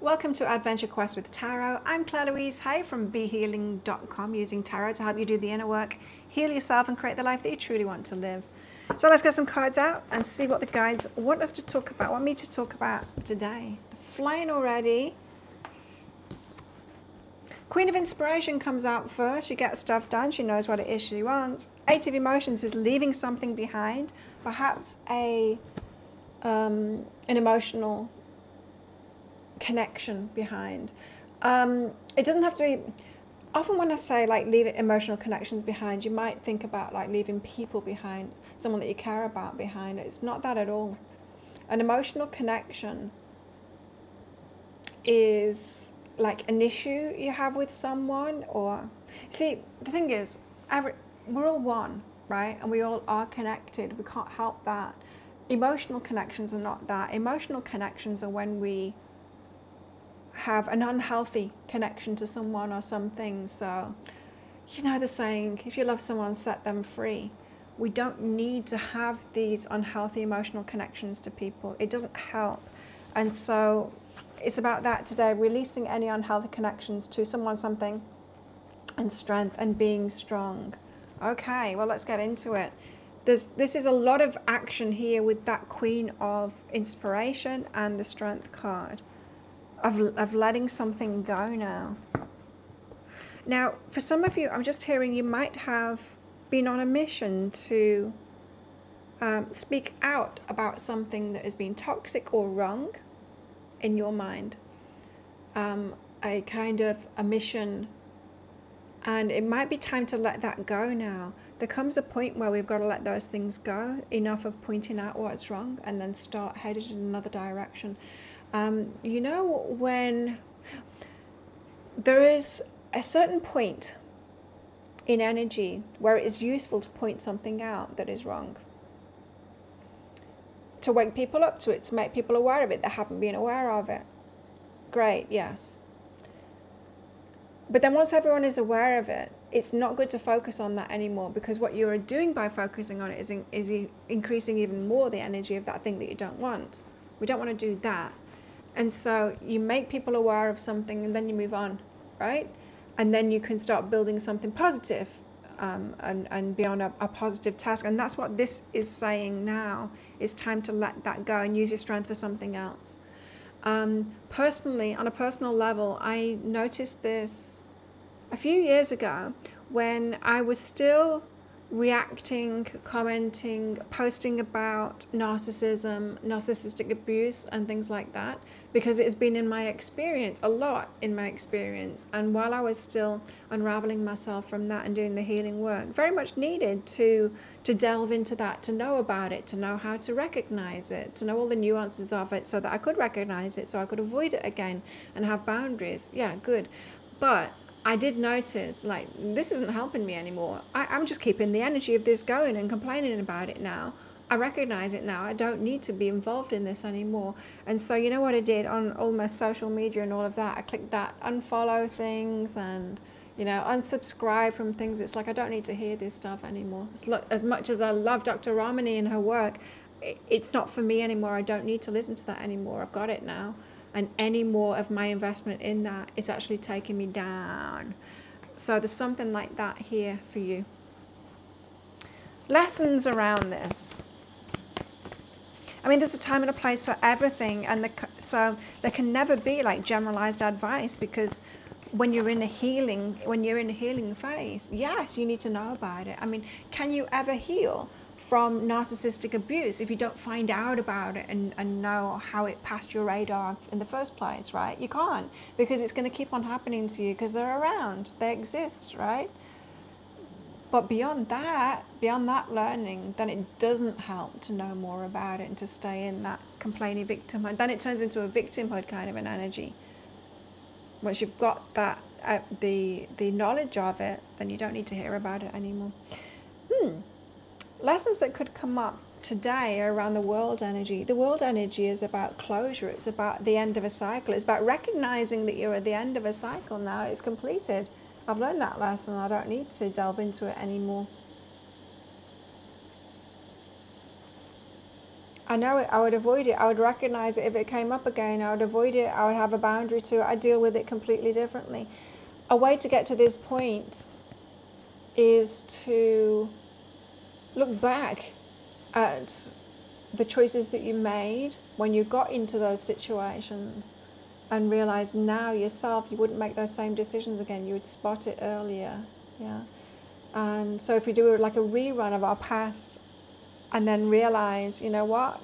Welcome to Adventure Quest with Tarot. I'm Claire Louise Hay from BeHealing.com, using tarot to help you do the inner work, heal yourself and create the life that you truly want to live. So let's get some cards out and see what the guides want us to talk about, want me to talk about today. Flying already. Queen of Inspiration comes out first. She gets stuff done. She knows what it is she wants. Eight of Emotions is leaving something behind, perhaps an emotional connection behind. It doesn't have to be, often when I say like leaving emotional connections behind, you might think about like leaving people behind, someone that you care about behind. It's not that at all. An emotional connection is like an issue you have with someone, or see, the thing is, we're all one, right? And we all are connected. We can't help that. Emotional connections are not that. Emotional connections are when we have an unhealthy connection to someone or something. So, you know the saying, if you love someone, set them free. We don't need to have these unhealthy emotional connections to people. It doesn't help. And so it's about that today, releasing any unhealthy connections to someone, something, and strength and being strong. Okay, well, let's get into it. This is a lot of action here with that Queen of Inspiration and the Strength card. Of letting something go now. Now, for some of you, I'm just hearing you might have been on a mission to speak out about something that has been toxic or wrong in your mind. A kind of a mission, and it might be time to let that go now. There comes a point where we've got to let those things go, enough of pointing out what's wrong, and then start headed in another direction. You know, when there is a certain point in energy where it is useful to point something out that is wrong, to wake people up to it, to make people aware of it that haven't been aware of it. Great, yes. But then once everyone is aware of it, it's not good to focus on that anymore, because what you're doing by focusing on it is increasing even more the energy of that thing that you don't want. We don't want to do that. And so you make people aware of something, and then you move on, right? And then you can start building something positive, and be on a positive task. And that's what this is saying now. It's time to let that go and use your strength for something else. Personally, on a personal level, I noticed this a few years ago when I was still reacting, commenting, posting about narcissism, narcissistic abuse and things like that, because it has been in my experience, a lot in my experience. And while I was still unraveling myself from that and doing the healing work, very much needed to delve into that, to know about it, to know how to recognize it, to know all the nuances of it so that I could recognize it, so I could avoid it again and have boundaries. Yeah, good. But I did notice, like, this isn't helping me anymore. I'm just keeping the energy of this going and complaining about it now. I recognize it now. I don't need to be involved in this anymore. And so, you know what I did on all my social media and all of that? I clicked that unfollow things and, you know, unsubscribe from things. It's like, I don't need to hear this stuff anymore. As much as I love Dr. Ramani and her work, it's not for me anymore. I don't need to listen to that anymore. I've got it now. And any more of my investment in that is actually taking me down. So there's something like that here for you. Lessons around this. I mean, there's a time and a place for everything. And so there can never be like generalized advice, because when you're in a healing phase, yes, you need to know about it. I mean, can you ever heal from narcissistic abuse if you don't find out about it and know how it passed your radar in the first place, right? You can't, because it's going to keep on happening to you because they're around, they exist, right? But beyond that learning, then it doesn't help to know more about it and to stay in that complaining victimhood. Then it turns into a victimhood kind of an energy. Once you've got that, the knowledge of it, then you don't need to hear about it anymore. Lessons that could come up today are around the world energy. The world energy is about closure. It's about the end of a cycle. It's about recognizing that you're at the end of a cycle now. It's completed. I've learned that lesson. I don't need to delve into it anymore. I know it, I would avoid it. I would recognize it if it came up again. I would avoid it. I would have a boundary to it. I'd deal with it completely differently. A way to get to this point is to look back at the choices that you made when you got into those situations and realize now yourself you wouldn't make those same decisions again. You would spot it earlier. Yeah. And so if we do like a rerun of our past and then realize, you know what,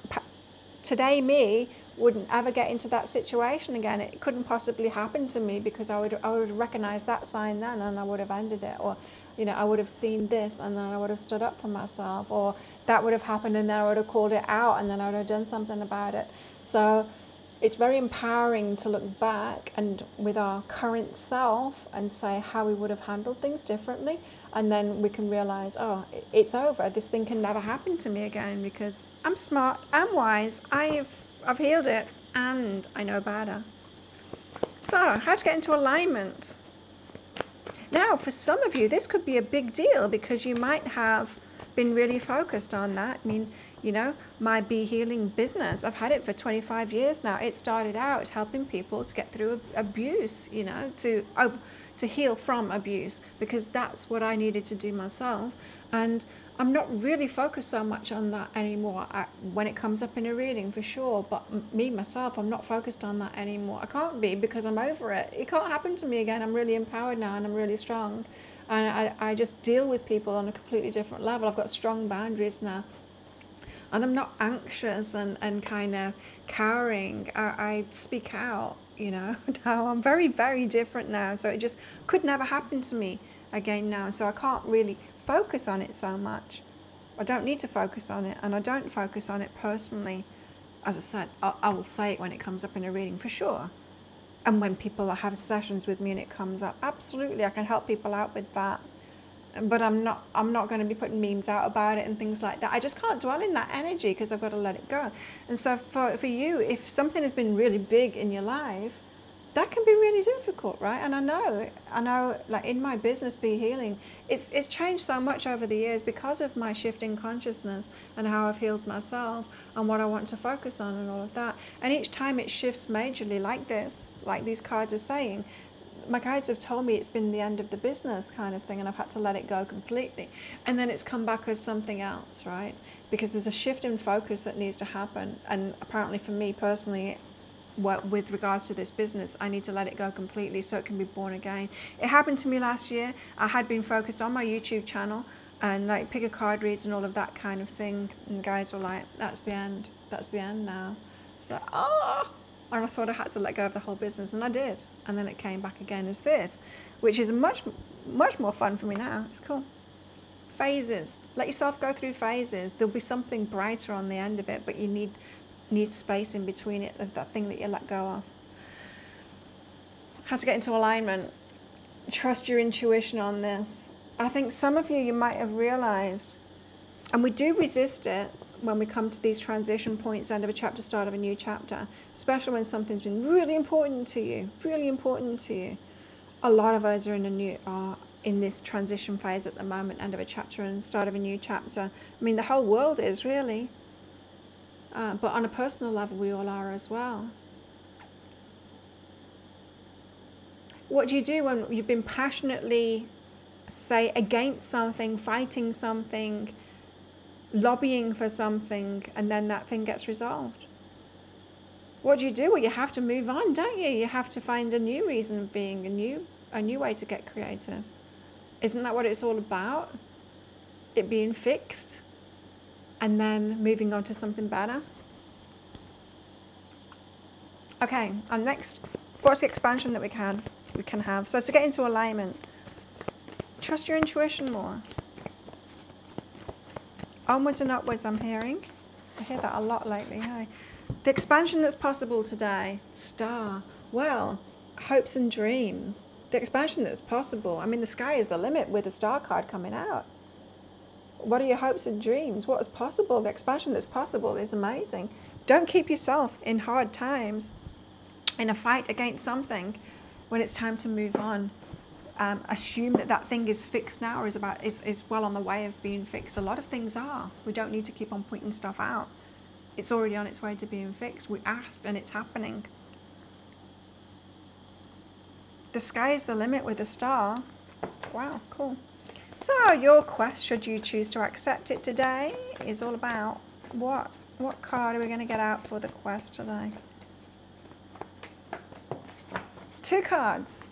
today me wouldn't ever get into that situation again. It couldn't possibly happen to me because I would recognize that sign then and I would have ended it. Or, you know, I would have seen this and then I would have stood up for myself. Or that would have happened and then I would have called it out and then I would have done something about it. So it's very empowering to look back and with our current self and say how we would have handled things differently. And then we can realize, oh, it's over. This thing can never happen to me again because I'm smart, I'm wise, I've healed it and I know better. So how to get into alignment? Now, for some of you, this could be a big deal because you might have been really focused on that. I mean, you know, my Be Healing business, I've had it for 25 years now. It started out helping people to get through abuse, you know, to heal from abuse, because that's what I needed to do myself. And I'm not really focused so much on that anymore when it comes up in a reading, for sure. But me, myself, I'm not focused on that anymore. I can't be because I'm over it. It can't happen to me again. I'm really empowered now and I'm really strong. And I just deal with people on a completely different level. I've got strong boundaries now. And I'm not anxious and kind of cowering. I speak out, you know. Now I'm very, very different now. So it just could never happen to me again now. So I can't really focus on it so much. I don't need to focus on it, and I don't focus on it personally. As I said, I will say it when it comes up in a reading for sure. And when people have sessions with me and it comes up, absolutely, I can help people out with that. But I'm not going to be putting memes out about it and things like that. I just can't dwell in that energy because I've got to let it go. And so for you, if something has been really big in your life, that can be really difficult, right? And I know, like in my business, Be Healing, it's changed so much over the years because of my shift in consciousness and how I've healed myself and what I want to focus on and all of that. And each time it shifts majorly like this, like these cards are saying, my guides have told me it's been the end of the business kind of thing, and I've had to let it go completely. And then it's come back as something else, right? Because there's a shift in focus that needs to happen. And apparently for me personally, with regards to this business, I need to let it go completely so it can be born again. It happened to me last year. I had been focused on my YouTube channel and like pick a card reads and all of that kind of thing. And guides were like, that's the end. That's the end now. So, and I thought I had to let go of the whole business, and I did. And then it came back again as this, which is much, much more fun for me now. It's cool. Phases. Let yourself go through phases. There'll be something brighter on the end of it, but you need space in between it, that thing that you let go of. How to get into alignment. Trust your intuition on this. I think some of you might have realized, and we do resist it when we come to these transition points, end of a chapter, start of a new chapter, especially when something's been really important to you, really important to you. A lot of us are in this transition phase at the moment, end of a chapter and start of a new chapter. I mean, the whole world is really. But on a personal level, we all are as well. What do you do when you've been passionately, say, against something, fighting something, lobbying for something, and then that thing gets resolved? What do you do? Well, you have to move on, don't you? You have to find a new reason of being, a new way to get creative. Isn't that what it's all about? It being fixed and then moving on to something better. Okay, and next, what's the expansion that we can have? So to get into alignment, trust your intuition more. Onwards and upwards, I'm hearing. I hear that a lot lately. Hey. The expansion that's possible today, star. Well, hopes and dreams. The expansion that's possible. I mean, the sky is the limit with the star card coming out. What are your hopes and dreams? What is possible? The expansion that's possible is amazing. Don't keep yourself in hard times, in a fight against something, when it's time to move on. Assume that thing is fixed now, or is well on the way of being fixed. A lot of things are. We don't need to keep on pointing stuff out. It's already on its way to being fixed. We asked and it's happening. The sky is the limit with a star. Wow, cool. So your quest, should you choose to accept it today, is all about what card are we going to get out for the quest today? 2 cards.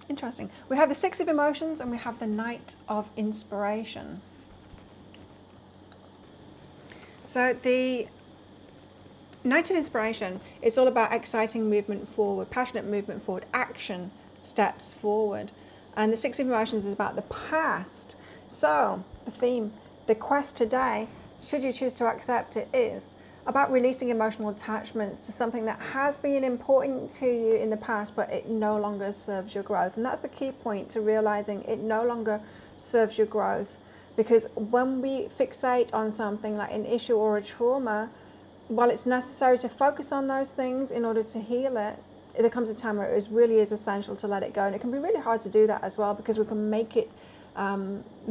Interesting. We have the 6 of Emotions and we have the Knight of Inspiration. So the Knight of Inspiration is all about exciting movement forward, passionate movement forward, action steps forward. And the 6 of Emotions is about the past. So the theme, the quest today, should you choose to accept it, is about releasing emotional attachments to something that has been important to you in the past, but it no longer serves your growth. And that's the key point, to realizing it no longer serves your growth. Because when we fixate on something like an issue or a trauma, while it's necessary to focus on those things in order to heal it, there comes a time where it really is essential to let it go. And it can be really hard to do that as well, because we can make it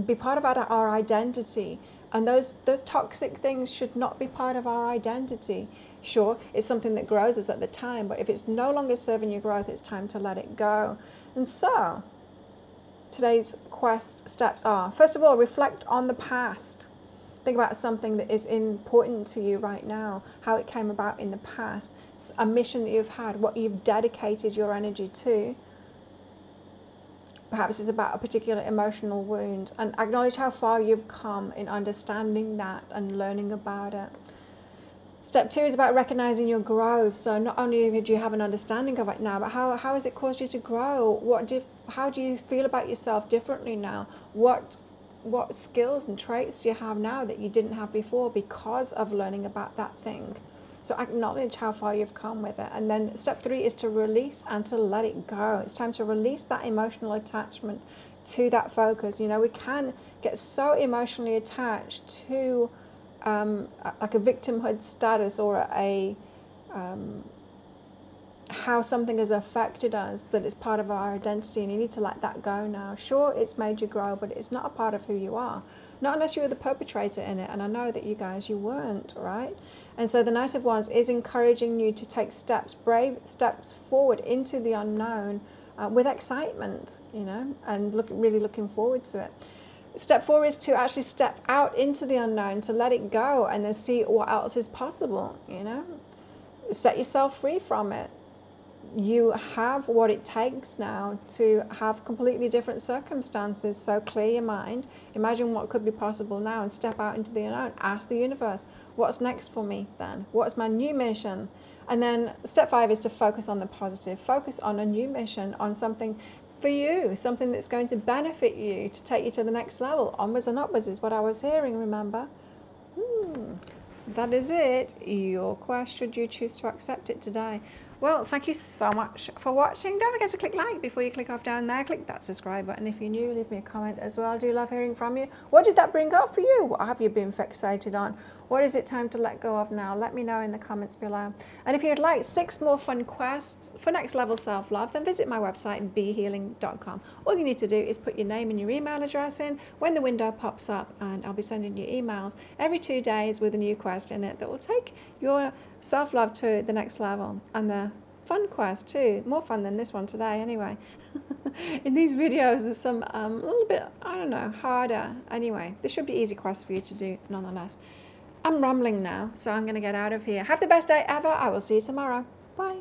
be part of our identity. And those toxic things should not be part of our identity. Sure, it's something that grows us at the time, but if it's no longer serving your growth, it's time to let it go. And so today's quest steps are, first of all, reflect on the past. Think about something that is important to you right now, how it came about in the past, a mission that you've had, what you've dedicated your energy to. Perhaps it's about a particular emotional wound, and acknowledge how far you've come in understanding that and learning about it. Step 2 is about recognizing your growth. So not only do you have an understanding of it now, but how has it caused you to grow? How do you feel about yourself differently now? What skills and traits do you have now that you didn't have before because of learning about that thing? So acknowledge how far you've come with it. And then step 3 is to release and to let it go. It's time to release that emotional attachment to that focus. You know, we can get so emotionally attached to like a victimhood status or how something has affected us, that it's part of our identity, and you need to let that go now. Sure, it's made you grow, but it's not a part of who you are. Not unless you were the perpetrator in it, and I know that you weren't, right? And so the Knight of Wands is encouraging you to take steps, brave steps forward into the unknown with excitement, you know, and really looking forward to it. Step 4 is to actually step out into the unknown, to let it go and then see what else is possible, you know. Set yourself free from it. You have what it takes now to have completely different circumstances. So clear your mind, imagine what could be possible now, and step out into the unknown. Ask the universe, what's next for me then? What's my new mission? And then step 5 is to focus on the positive. Focus on a new mission, on something for you, something that's going to benefit you, to take you to the next level. Onwards and upwards is what I was hearing, remember? So that is it. Your quest, should you choose to accept it today. Well, thank you so much for watching. Don't forget to click like before you click off down there. Click that subscribe button if you're new. Leave me a comment as well. I do love hearing from you. What did that bring up for you? What have you been fixated on? What is it time to let go of now? Let me know in the comments below. And if you'd like 6 more fun quests for next level self-love, then visit my website, behealing.com. All you need to do is put your name and your email address in when the window pops up, and I'll be sending you emails every 2 days with a new quest in it that will take your self-love to the next level. And the fun quest too, more fun than this one today anyway. In these videos there's some a little bit, I don't know, harder. Anyway, this should be easy quests for you to do nonetheless. I'm rambling now, so I'm going to get out of here. Have the best day ever. I will see you tomorrow. Bye.